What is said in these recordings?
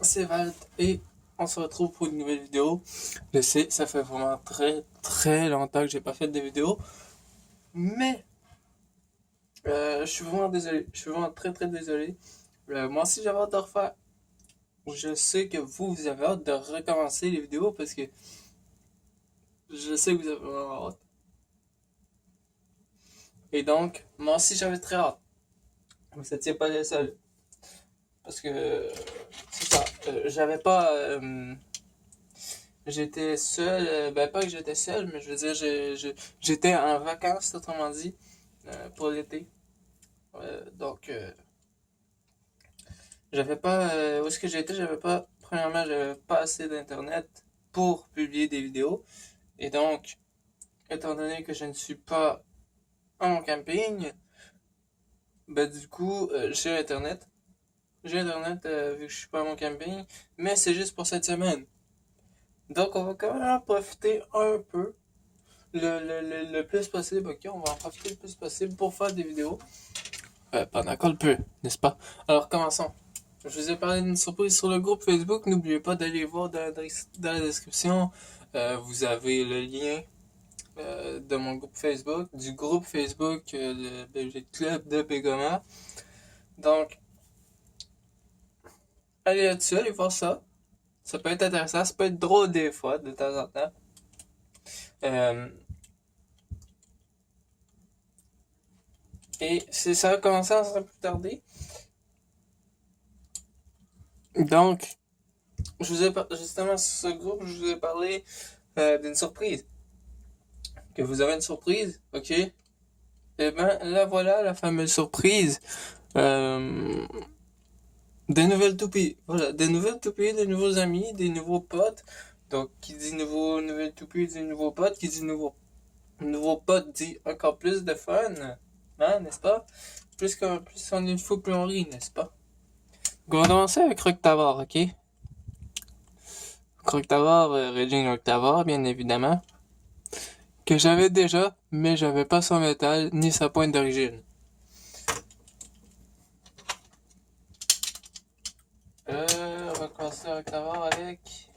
C'est Valt et on se retrouve pour une nouvelle vidéo. Je sais, ça fait vraiment très longtemps que j'ai pas fait de vidéo, mais je suis vraiment désolé. Je suis vraiment très désolé. Moi aussi j'avais hâte de refaire. Je sais que vous avez hâte de recommencer les vidéos parce que je sais que vous avez vraiment hâte. Et donc, moi aussi j'avais très hâte. Vous étiez pas les seuls. Parce que c'est ça. J'avais pas. J'étais seul, ben pas que j'étais seul, mais je veux dire, j'étais en vacances, autrement dit, pour l'été. Donc, j'avais pas, où est-ce que j'étais, premièrement, j'avais pas assez d'internet pour publier des vidéos. Et donc, étant donné que je ne suis pas en mon camping, ben du coup, j'ai internet. J'ai internet vu que je suis pas à mon camping, mais c'est juste pour cette semaine. Donc, on va quand même en profiter un peu. Le plus possible, ok, on va en profiter le plus possible pour faire des vidéos. Pendant qu'on le peut, n'est-ce pas? Alors commençons. Je vous ai parlé d'une surprise sur le groupe Facebook. N'oubliez pas d'aller voir dans la description. Vous avez le lien de mon groupe Facebook, du groupe Facebook, le Belgique Club de Bégoma. Donc, allez là-dessus, allez voir ça. Ça peut être intéressant, ça peut être drôle des fois, de temps en temps. Et ça va commencer sans plus tarder. Donc, justement sur ce groupe, je vous ai parlé d'une surprise. Que vous avez une surprise, ok? Et ben là voilà la fameuse surprise. Des nouvelles toupies. Voilà, des nouvelles toupies, des nouveaux amis, des nouveaux potes. Donc qui dit nouvelles toupies dit nouveaux potes, qui dit nouveaux potes dit encore plus de fun. Hein, n'est-ce pas? Plus on est une fois, plus on rit, n'est-ce pas? Donc on va commencer avec Roctavor, ok? Roctavor, Raging Roctavor, bien évidemment. Que j'avais déjà, mais j'avais pas son métal ni sa pointe d'origine. On va commencer avec.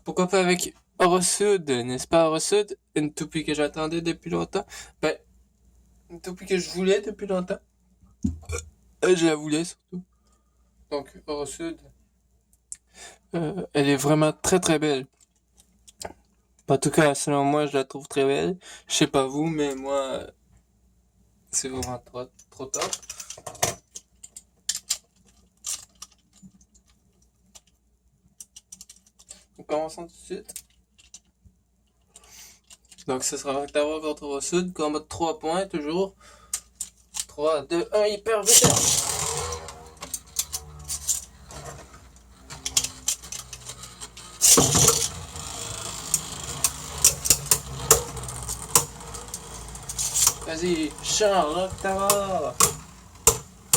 Pourquoi pas avec Orosud, n'est-ce pas Orosud? Une toupie que j'attendais depuis longtemps. Ben, une toupie que je voulais depuis longtemps. Je la voulais surtout. Donc, Orosud, elle est vraiment très belle. En tout cas, selon moi, je la trouve très belle. Je sais pas vous, mais moi, c'est vraiment trop top. Donc, commençons tout de suite. Donc, ce sera Roctavor contre Orosud, combat de 3 points, toujours. 3, 2, 1, hyper vitesse. Vas-y, chant Roctavor.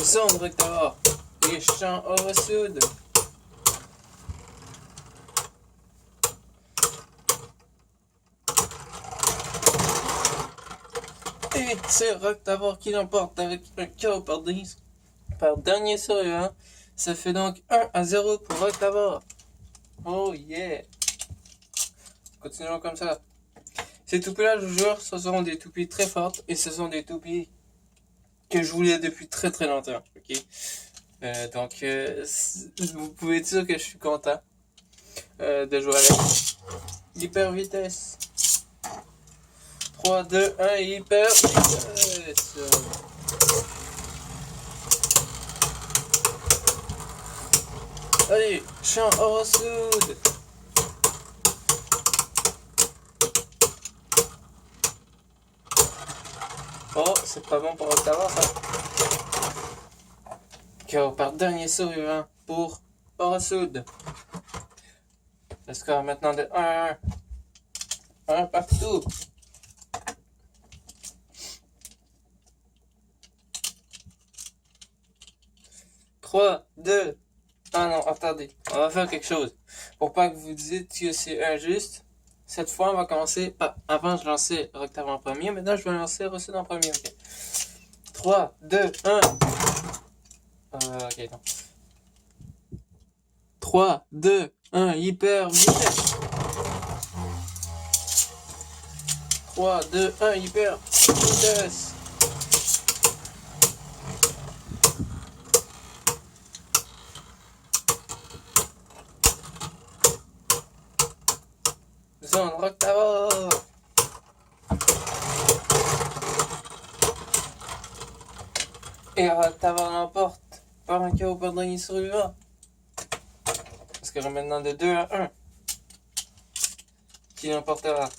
Zone Roctavor. Et chant Orosud. Et c'est Roctavor qui l'emporte avec un KO par dernier survivant. Ça fait donc 1-0 pour Roctavor. Oh yeah! Continuons comme ça. Ces toupies-là, je vous jure, ce sont des toupies très fortes et ce sont des toupies que je voulais depuis très longtemps. Ok? Donc, vous pouvez être sûr que je suis content de jouer avec. Hyper vitesse. 3, 2, 1, hyper vitesse. Allez, chant Orosud. Oh, c'est pas bon pour Roctavor ça. KO par dernier survivant pour Orosud. Le score maintenant de 1-1. 1 partout. Trois, 2. Ah non, attendez. On va faire quelque chose. Pour pas que vous dites que c'est injuste. Cette fois, on va commencer par. Avant, je lançais Roctavor en premier. Maintenant, je vais lancer Orosud en premier. Okay. 3, 2, 1. Ok, non. 3, 2, 1, hyper vitesse. 3, 2, 1, hyper vitesse. Zone Rock Tower. Et Rock Tower l'emporte par un KO par dernier survivant. Parce que maintenant de 2 à 1. Qui l'emportera?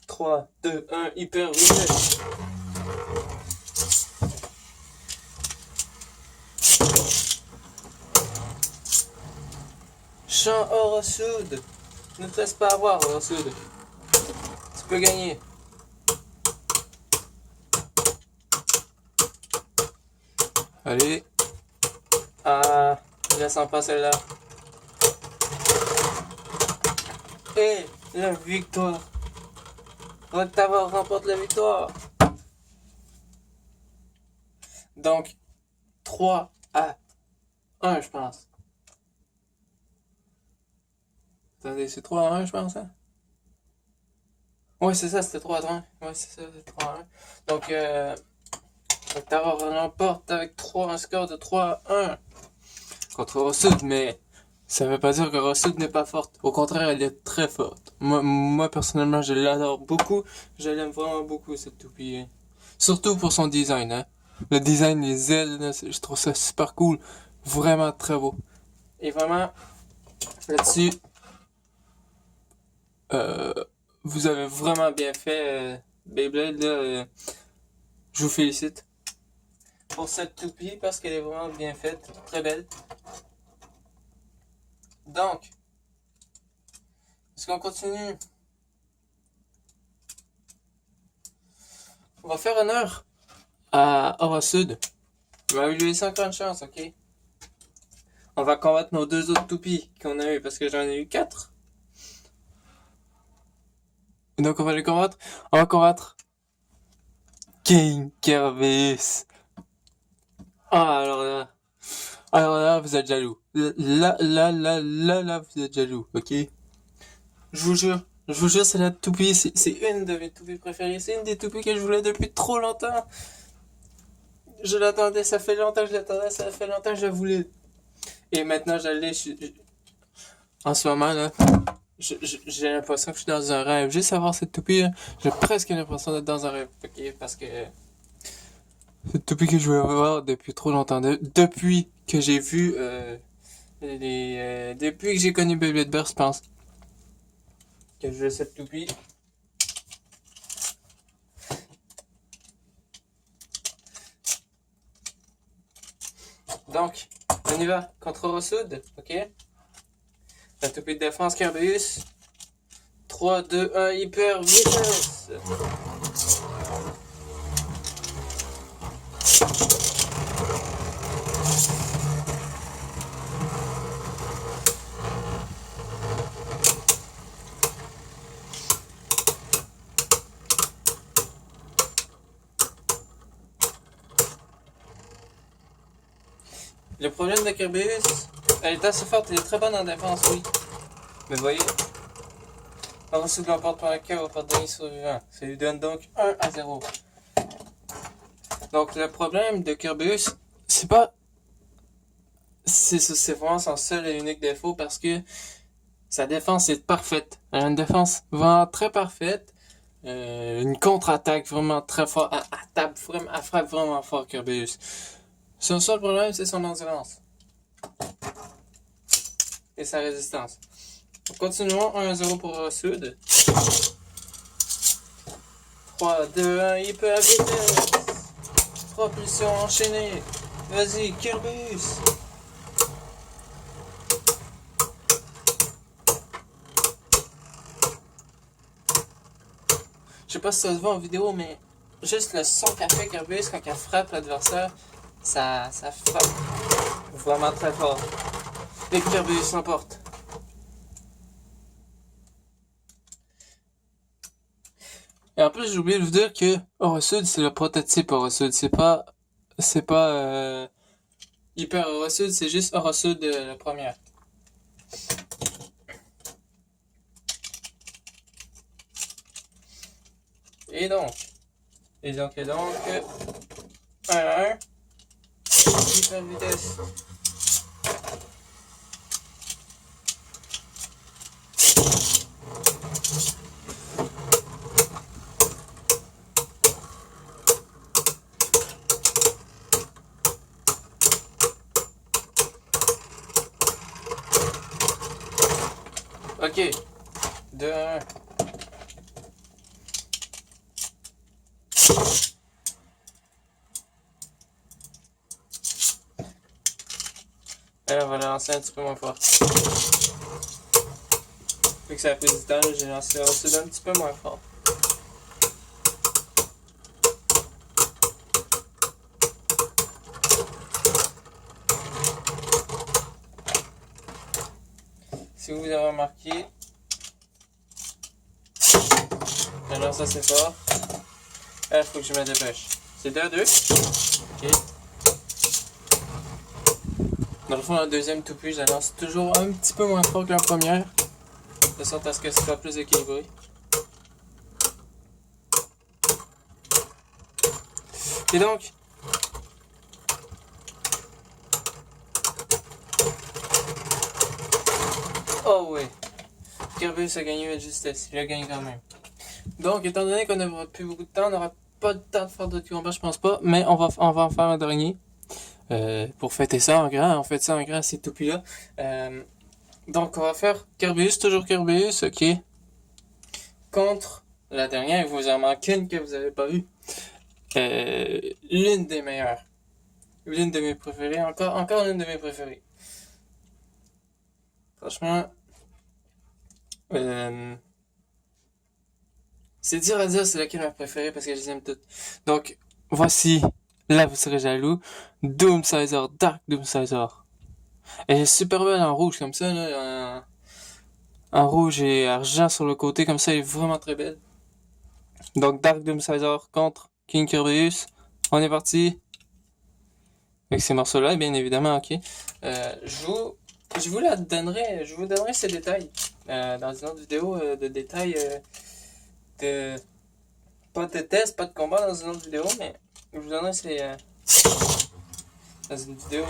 3, 2, 1, hyper vitesse. Champ or au sud. Ne te laisse pas avoir or au sud. Tu peux gagner. Allez. Ah, je la sens pas celle-là. Et la victoire. Rock Tower remporte la victoire. Donc, 3 à 1, je pense. Attendez, c'est 3 à 1, je pense, hein? Ouais, c'est ça, c'était 3 à 1. Ouais, c'est ça, c'était 3 à 1. Donc, Rock Tower remporte avec un score de 3 à 1 contre Rossud, mais ça veut pas dire que Rossud n'est pas forte. Au contraire, elle est très forte. Moi personnellement, je l'adore beaucoup. Je l'aime vraiment beaucoup, cette toupie. Surtout pour son design, hein. Le design, les ailes, là, je trouve ça super cool. Vraiment très beau. Et vraiment, là-dessus, vous avez vraiment bien fait, Beyblade, là. Je vous félicite pour cette toupie parce qu'elle est vraiment bien faite, très belle. Donc, est-ce qu'on continue? On va faire honneur à Aura Sud. On va lui laisser encore une chance, ok? On va combattre nos 2 autres toupies qu'on a eu parce que j'en ai eu 4. Donc on va les combattre. On va combattre King Kerbeus. Ah, alors là, vous êtes jaloux. Là, vous êtes jaloux, ok? Je vous jure, c'est la toupie, c'est une de mes toupies préférées. C'est une des toupies que je voulais depuis trop longtemps. Je l'attendais, ça fait longtemps que je l'attendais, ça fait longtemps que je la voulais. Et maintenant, en ce moment, là, j'ai l'impression que je suis dans un rêve. Juste avoir cette toupie, là, j'ai presque l'impression d'être dans un rêve. Ok, parce que cette toupie que je voulais avoir depuis trop longtemps. Depuis que j'ai vu depuis que j'ai connu Beyblade Burst, je pense que je veux cette toupie. Donc, on y va contre Rossud, ok? La toupie de défense Kerbeus. 3, 2, 1, hyper vitesse. Le problème de Kerbeus, elle est assez forte, elle est très bonne en défense, oui. Mais voyez, Rossud l'emporte par un KO par dernier survivant. Ça lui donne donc 1 à 0. Donc le problème de Kerbeus, c'est pas... C'est vraiment son seul et unique défaut parce que sa défense est parfaite. Elle a une défense vraiment très parfaite. Une contre-attaque vraiment très forte. Elle frappe vraiment fort, Kerbeus. Son seul problème, c'est son endurance. Et sa résistance. Continuons, 1-0 pour Sud. 3, 2, 1, hyper vitesse. Propulsion enchaînée. Vas-y, Kerbeus. Je sais pas si ça se voit en vidéo, mais juste le son qu'a fait Kerbeus quand elle frappe l'adversaire, ça frappe vraiment très fort. Et Kerbeus l'emporte. Et en plus, j'ai oublié de vous dire que Orosud, c'est le prototype Orosud. C'est pas Hyper Orosud, c'est juste Orosud la première. Et donc, 1-1, hyper vitesse. Ok, 2-1. Alors, on va la lancer un petit peu moins fort. Vu que ça fait du temps, j'ai lancé Orosud un petit peu moins fort. Si vous avez remarqué, je lance assez fort. Là, il faut que je me dépêche. C'est 2-2. Ok. Dans le fond, la deuxième toupie, je la lance toujours un petit peu moins fort que la première, de sorte à ce que ce soit plus équilibré. Et donc, oh ouais, Kerbeus a gagné avec justesse, il a gagné quand même. Donc, étant donné qu'on n'aura plus beaucoup de temps, on n'aura pas de temps de faire d'autres combats, je pense pas, mais on va en faire un dernier. Pour fêter ça en grand, on fête ça en grand, ces toupies-là. Donc, on va faire Kerbeus, toujours Kerbeus, ok. Contre la dernière, il vous en manque une que vous n'avez pas vue. L'une des meilleures. L'une de mes préférées, encore l'une de mes préférées. Franchement, c'est dur à dire c'est laquelle ma préférée parce que je les aime toutes. Donc, voici, là vous serez jaloux, Doomsizer, Dark Doomsizer. Elle est super belle en rouge comme ça, là, en rouge et argent sur le côté, comme ça, elle est vraiment très belle. Donc, Dark Doomsizer contre King Kerbeus. On est parti. Avec ces morceaux-là, bien évidemment, ok. Je vous donnerai ces détails dans une autre vidéo de détails pas de test, pas de combat dans une autre vidéo, mais je vous donnerai ces dans une vidéo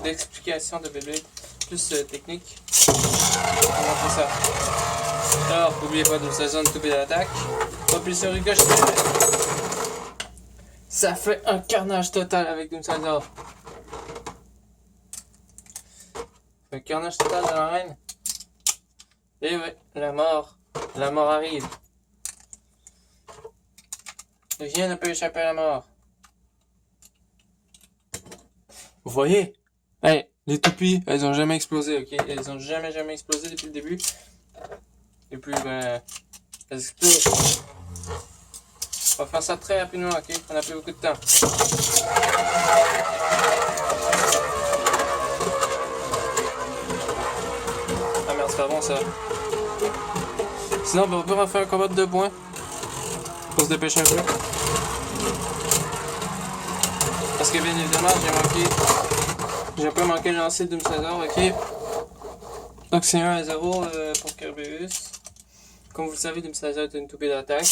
d'explication de Beyblade plus technique. On va faire ça. Alors, n'oubliez pas de vous saisir une toupie d'attaque. Propulsion ricochet. Ça fait un carnage total avec Doomsizer. Un carnage total dans l'arène. Et ouais, la mort arrive. Rien ne peut échapper à la mort. Vous voyez? Hey, les toupies, elles ont jamais explosé, ok? Elles ont jamais explosé depuis le début. Et puis, ben, elles explosent. On va faire ça très rapidement, ok? On n'a plus beaucoup de temps. Ah merde, c'est pas bon ça. Sinon, on peut refaire un combat de 2 points. Faut se dépêcher un peu. Parce que bien évidemment, j'ai un peu manqué le lancer de Doomsizer, ok? Donc c'est 1-0 pour Kerbeus. Comme vous le savez, Doomsizer est une toupie d'attaque.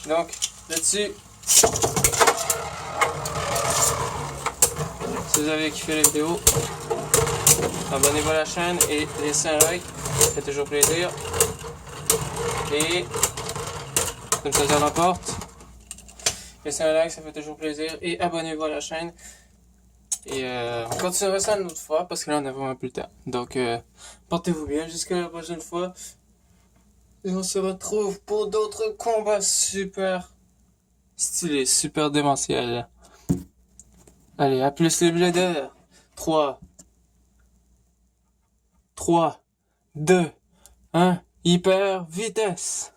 Donc, là-dessus, si vous avez kiffé la vidéo, abonnez-vous à la chaîne et laissez un like, ça fait toujours plaisir. Et Doomsizer l'emporte. Laissez un like, ça fait toujours plaisir. Et abonnez-vous à la chaîne. Et on continuera ça une autre fois parce que là on a vraiment plus le temps. Donc portez-vous bien jusqu'à la prochaine fois. Et on se retrouve pour d'autres combats super stylés, super démentiels. Allez, à plus les bladeurs. 3, 2, 1, hyper vitesse.